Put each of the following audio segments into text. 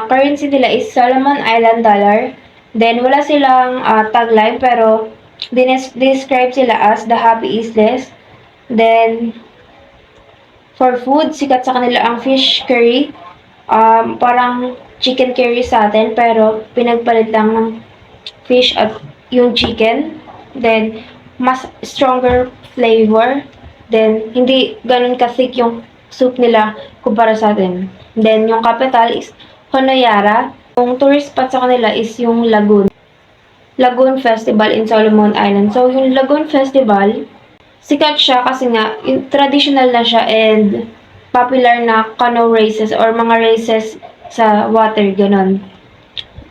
Currency nila is Solomon Island dollar. Then, wala silang tagline, pero describe sila as the Happy Isles. Then, for food, sikat sa kanila ang fish curry. Parang chicken curry sa atin, pero pinagpalit lang ng fish at yung chicken. Then, mas stronger flavor. Then, hindi ganun ka-thick yung soup nila kumpara sa atin. Then, yung capital is Honoyara. Yung tourist spot sa kanila is yung Lagoon. Lagoon Festival in Solomon Island. So, yung Lagoon Festival, sikat siya kasi nga, yung traditional na siya and popular na canoe races or mga races sa water, ganon.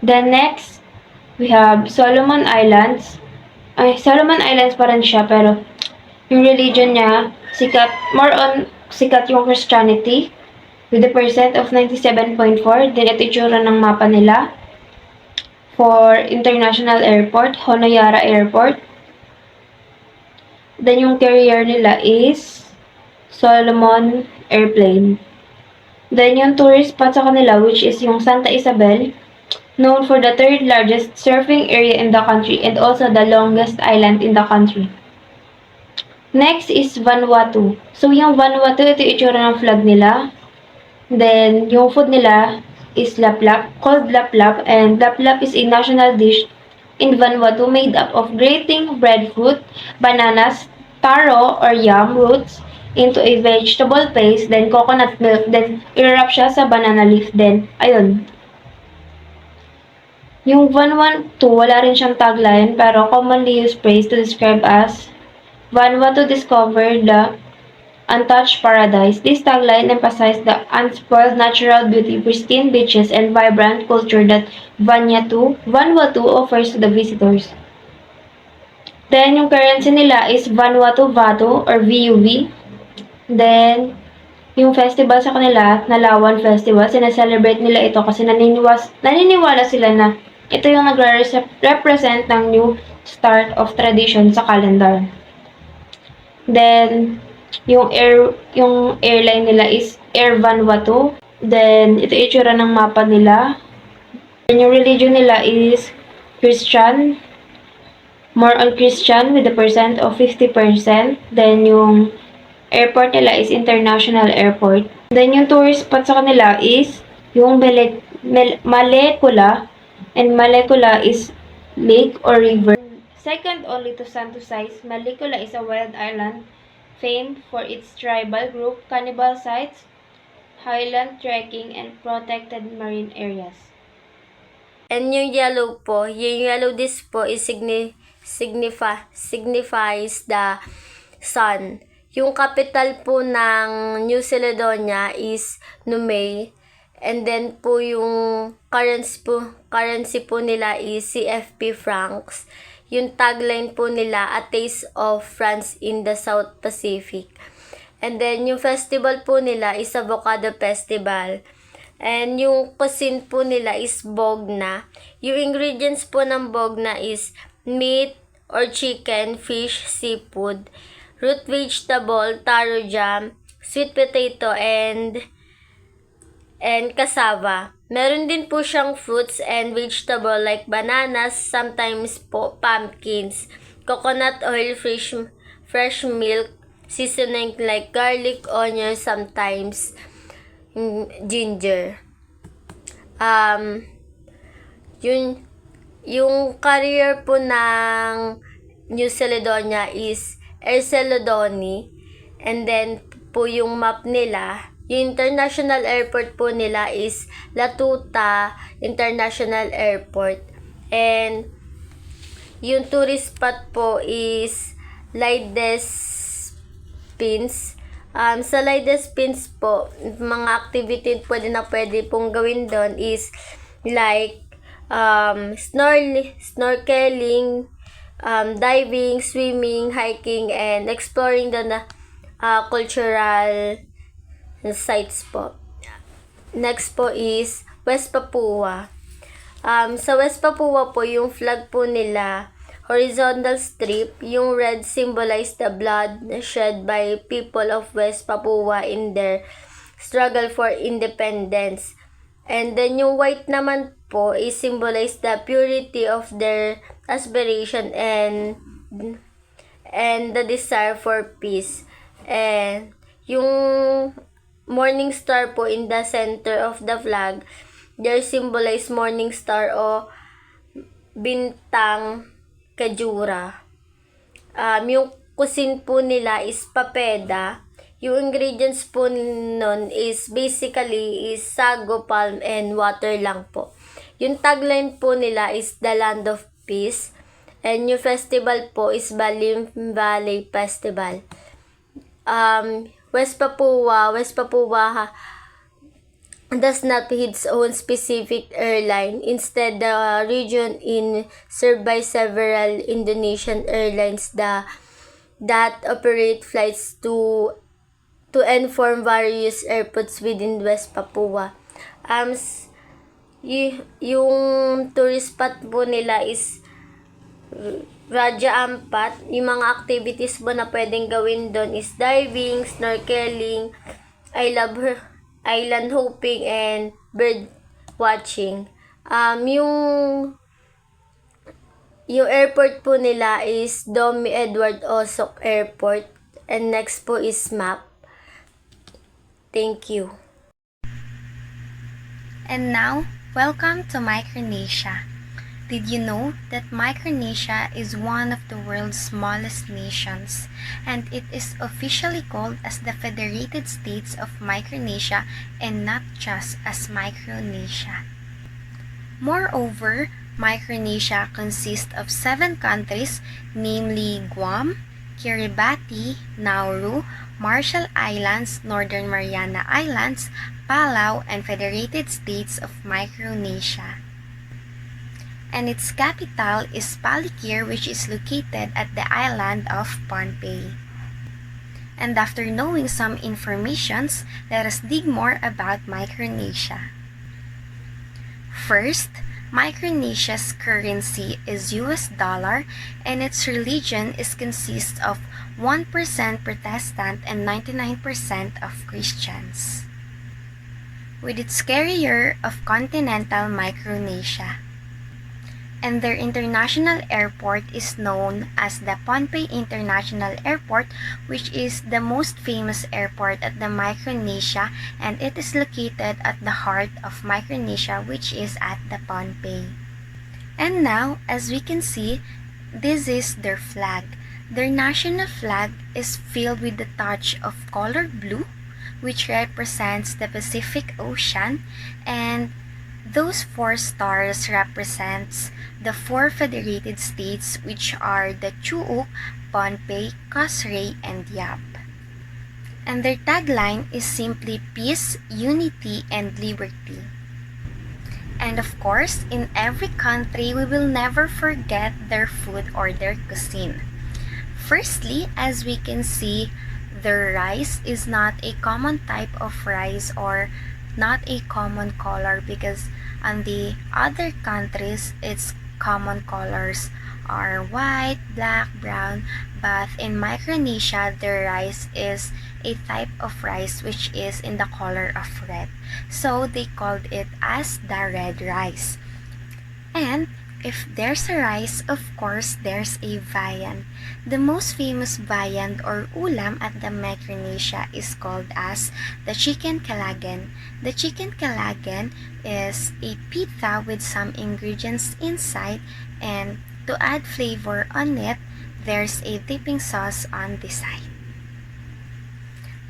Then next, we have Solomon Islands. Solomon Islands pa rin siya, pero yung religion niya, sikat, more on sikat yung Christianity with a percent of 97.4. Then ito itsura ng mapa nila. For international airport, Honoyara Airport. Then yung carrier nila is Solomon Airplane. Then yung tourist spot sa kanila, which is yung Santa Isabel, known for the third largest surfing area in the country and also the longest island in the country. Next is Vanuatu. So yung Vanuatu, ito yung itsura ng flag nila. Then yung food nila is laplap, called laplap, and laplap is a national dish in Vanuatu made up of grating breadfruit, bananas, taro or yam roots into a vegetable paste, then coconut milk, then i-wrap siya sa banana leaf, then ayun. Yung Vanuatu, wala rin siyang tagline, pero commonly used phrase to describe as Vanuatu discovered the untouched paradise. This tagline emphasized the unspoiled natural beauty, pristine beaches, and vibrant culture that Vanuatu offers to the visitors. Then, yung currency nila is Vanuatu Vatu or VUV. Then, yung festival sa kanila, Nalawan Festival, sinaselebrate nila ito kasi naniniwala sila na ito yung nagre-represent ng new start of tradition sa calendar. Then, yung airline nila is Air Vanuatu. Then, ito yung itsura ng mapa nila. Then, yung religion nila is Christian. More on Christian with a percent of 50%. Then, yung airport nila is international airport. Then, yung tourist spot sa kanila is yung Malekula. And Malekula is lake or river. Second only to Santo Size, Malekula is a wild island famed for its tribal group, cannibal sites, highland trekking, and protected marine areas. And yung yellow disc po is signifies the sun. Yung capital po ng New Caledonia is Numei. And then po yung currency po nila is CFP francs. Yung tagline po nila, A Taste of France in the South Pacific. And then yung festival po nila is Avocado Festival. And yung cuisine po nila is bogna. Yung ingredients po ng bogna is meat or chicken, fish, seafood, root vegetable, taro jam, sweet potato, and cassava. Meron din po siyang fruits and vegetable like bananas, sometimes po pumpkins, coconut oil, fresh milk, seasoning like garlic, onion, sometimes ginger. Yung carrier po ng New Caledonia is Air Celadoni, and then po yung map nila, yung international airport po nila is Latuta International Airport. And yung tourist spot po is Laides Pins. Sa Laides Pins po, mga activity pwede pong gawin doon is like snorkeling, diving, swimming, hiking, and exploring the cultural sites po. Next po is West Papua. Sa West Papua po, yung flag po nila, horizontal strip, yung red symbolize the blood shed by people of West Papua in their struggle for independence. And then yung white naman po is symbolize the purity of their aspiration and the desire for peace. And yung morning star po in the center of the flag, they symbolize morning star o bintang kajura. Yung cuisine po nila is papeda. Yung ingredients po nun is basically is sago, palm, and water lang po. Yung tagline po nila is the land of peace. And yung festival po is Balim Valley Festival. West Papua does not have its own specific airline. Instead, the region is served by several Indonesian airlines that operate flights to inform various airports within West Papua. Yung tourist spot po nila is Raja Ampat. Yung mga activities po na pwedeng gawin doon is diving, snorkeling, island hopping, and bird watching. Yung airport po nila is Domi Edward Osok Airport. And next po is map. Thank you. And now, welcome to Micronesia. Did you know that Micronesia is one of the world's smallest nations, and it is officially called as the Federated States of Micronesia and not just as Micronesia? Moreover, Micronesia consists of 7 countries, namely Guam, Kiribati, Nauru, Marshall Islands, Northern Mariana Islands, Palau, and Federated States of Micronesia. And its capital is Palikir, which is located at the island of Pohnpei. And after knowing some informations, let us dig more about Micronesia. First, Micronesia's currency is US dollar, and its religion consists of 1% Protestant and 99% of Christians. With its carrier of continental Micronesia. And their international airport is known as the Pohnpei International Airport, which is the most famous airport at the Micronesia, and it is located at the heart of Micronesia, which is at the Pohnpei. And now, as we can see, this is their flag. Their national flag is filled with the touch of color blue, which represents the Pacific Ocean, and those 4 stars represents the 4 federated states, which are the Chuuk, Pohnpei, Kosrae, and Yap. And their tagline is simply peace, unity, and liberty. And of course, in every country, we will never forget their food or their cuisine. Firstly, as we can see, their rice is not a common type of rice or not a common color, because on the other countries its common colors are white, black, brown, but in Micronesia their rice is a type of rice which is in the color of red, so they called it as the red rice. And if there's a rice, of course there's a viand. The most famous viand or ulam at the Micronesia is called as the chicken kalagan. The chicken kalagan is a pita with some ingredients inside, and to add flavor on it, there's a dipping sauce on the side.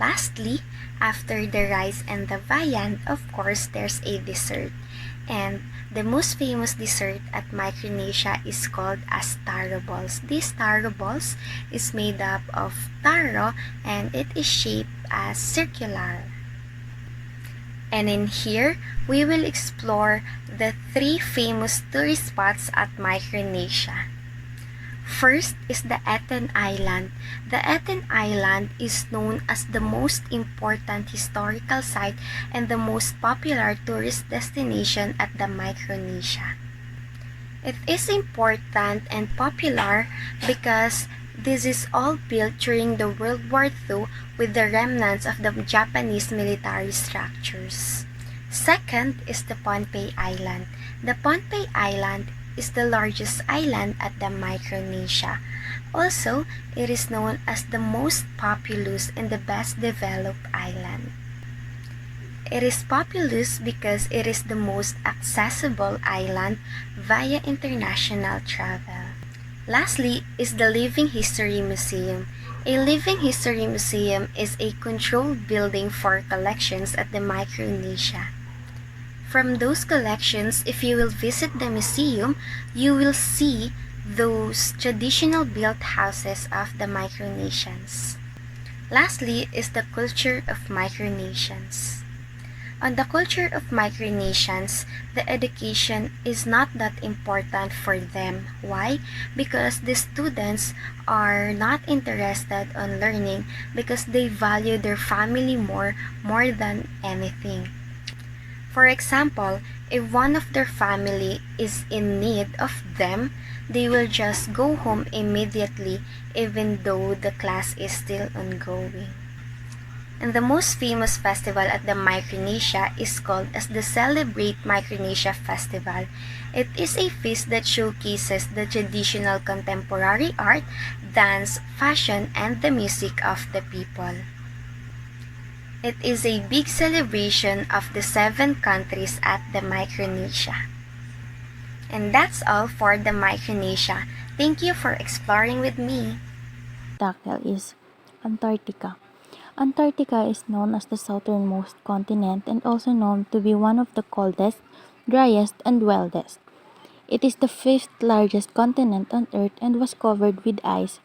Lastly, after the rice and the viand, of course there's a dessert. And the most famous dessert at Micronesia is called as taro balls. This taro balls is made up of taro, and it is shaped as circular. And in here, we will explore the 3 famous tourist spots at Micronesia. First is the Eten Island. The Eten Island is known as the most important historical site and the most popular tourist destination at the Micronesia. It is important and popular because this is all built during the World War II with the remnants of the Japanese military structures. Second is the Pohnpei Island. The Pohnpei Island is the largest island at the Micronesia. Also, it is known as the most populous and the best developed island. It is populous because it is the most accessible island via international travel. Lastly is the Living History Museum. A Living History Museum is a controlled building for collections at the Micronesia. From those collections, if you will visit the museum, you will see those traditional built houses of the Micronesians. Lastly is the culture of Micronesians. On the culture of Micronesians, the education is not that important for them. Why? Because the students are not interested on learning because they value their family more than anything. For example, if one of their family is in need of them, they will just go home immediately even though the class is still ongoing. And the most famous festival at the Micronesia is called as the Celebrate Micronesia Festival. It is a feast that showcases the traditional contemporary art, dance, fashion, and the music of the people. It is a big celebration of the 7 countries at the Micronesia. And that's all for the Micronesia. Thank you for exploring with me. Tactile is Antarctica. Antarctica is known as the southernmost continent and also known to be one of the coldest, driest, and wildest. It is the fifth largest continent on Earth and was covered with ice.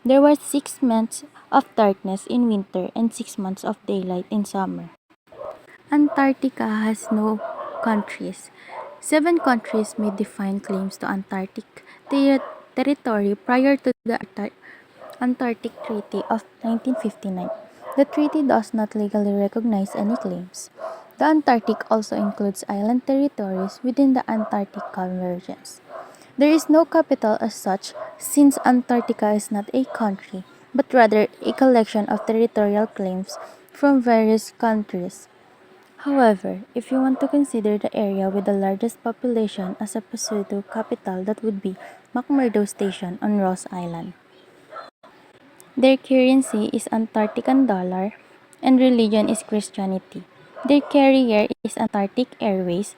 There were 6 months of darkness in winter and 6 months of daylight in summer. Antarctica has no countries. 7 countries made defined claims to Antarctic territory prior to the Antarctic Treaty of 1959. The treaty does not legally recognize any claims. The Antarctic also includes island territories within the Antarctic Convergence. There is no capital as such, since Antarctica is not a country, but rather a collection of territorial claims from various countries. However, if you want to consider the area with the largest population as a pseudo capital, that would be McMurdo Station on Ross Island. Their currency is Antarctican dollar and religion is Christianity. Their carrier is Antarctic Airways.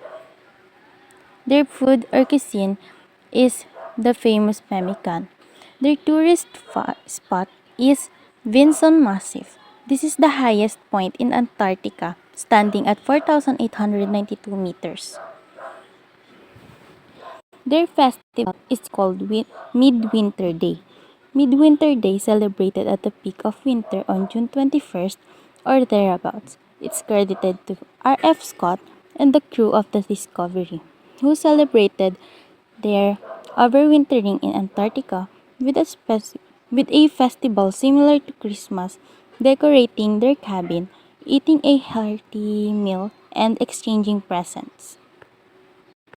Their food or cuisine is the famous pemmican. Their tourist spot is Vinson Massif. This is the highest point in Antarctica, standing at 4,892 meters. Their festival is called Midwinter Day. Midwinter Day celebrated at the peak of winter on June 21st or thereabouts. It's credited to R.F. Scott and the crew of the Discovery, who celebrated their overwintering in Antarctica with with a festival similar to Christmas, decorating their cabin, eating a hearty meal, and exchanging presents.